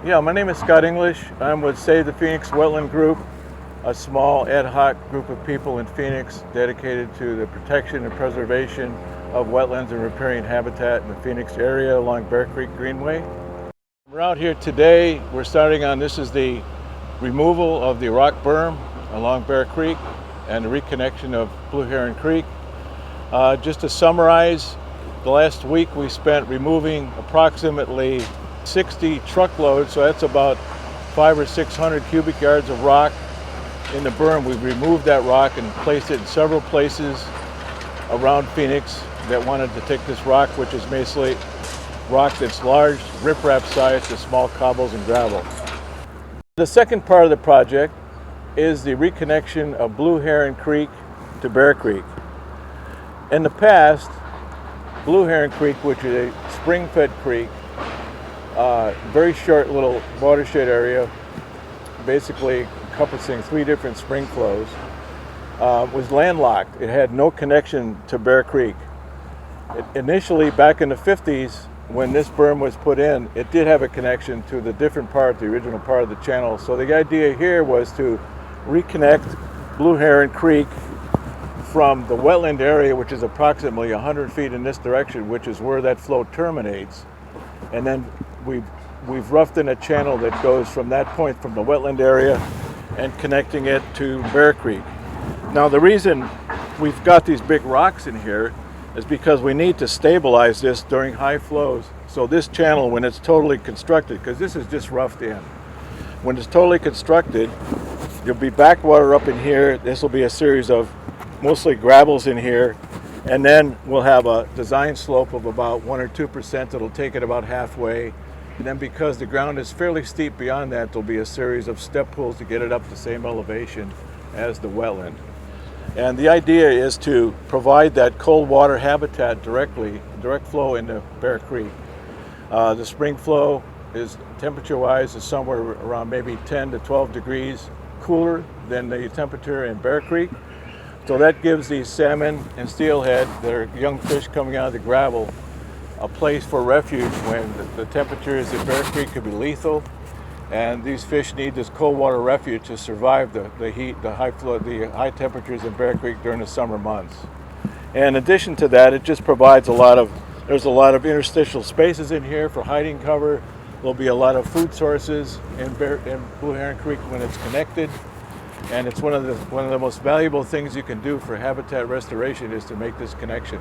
Yeah, my name is Scott English. I'm with Save the Phoenix Wetland Group, a small ad hoc group of people in Phoenix dedicated to the protection and preservation of wetlands and riparian habitat in the Phoenix area along Bear Creek Greenway. We're out here today. We're starting on, this is the removal of the rock berm along Bear Creek and the reconnection of Blue Heron Creek. Just to summarize, the last week we spent removing approximately 60 truckloads, so that's about 500 or 600 cubic yards of rock in the berm. We've removed that rock and placed it in several places around Phoenix that wanted to take this rock, which is basically rock that's large, riprap size to small cobbles and gravel. The second part of the project is the reconnection of Blue Heron Creek to Bear Creek. In the past, Blue Heron Creek, which is a spring-fed creek, very short little watershed area, basically encompassing 3 different spring flows, was landlocked. It had no connection to Bear Creek. Initially, back in the 50s, when this berm was put in, it did have a connection to the different part, the original part of the channel. So the idea here was to reconnect Blue Heron Creek from the wetland area, which is approximately 100 feet in this direction, which is where that flow terminates. And then we've roughed in a channel that goes from that point from the wetland area and connecting it to Bear Creek. Now the reason we've got these big rocks in here is because we need to stabilize this during high flows. So this channel, when it's totally constructed, because this is just roughed in, when it's totally constructed, there'll be backwater up in here. This will be a series of mostly gravels in here, and then we'll have a design slope of about 1 or 2%. It'll take it about halfway. And then because the ground is fairly steep beyond that, there'll be a series of step pools to get it up the same elevation as the wetland. And the idea is to provide that cold water habitat direct flow into Bear Creek. The spring flow is, temperature-wise, is somewhere around maybe 10 to 12 degrees cooler than the temperature in Bear Creek. So that gives these salmon and steelhead, they're young fish coming out of the gravel, a place for refuge when the temperatures at Bear Creek could be lethal. And these fish need this cold water refuge to survive the heat, the high temperatures in Bear Creek during the summer months. And in addition to that, it just provides there's a lot of interstitial spaces in here for hiding cover. There'll be a lot of food sources in Blue Heron Creek when it's connected. And it's one of the most valuable things you can do for habitat restoration is to make this connection.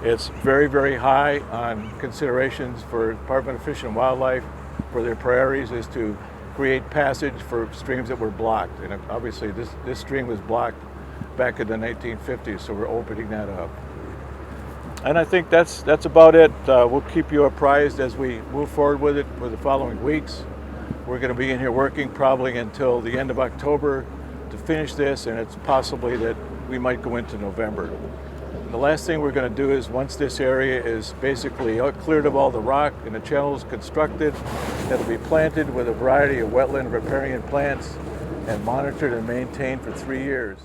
It's very, very high on considerations for Department of Fish and Wildlife for their priorities is to create passage for streams that were blocked. And obviously this stream was blocked back in the 1950s, so we're opening that up. And I think that's about it. We'll keep you apprised as we move forward with it for the following weeks. We're going to be in here working probably until the end of October to finish this, and it's possibly that we might go into November. The last thing we're going to do is, once this area is basically cleared of all the rock and the channel is constructed, it'll be planted with a variety of wetland riparian plants and monitored and maintained for 3 years.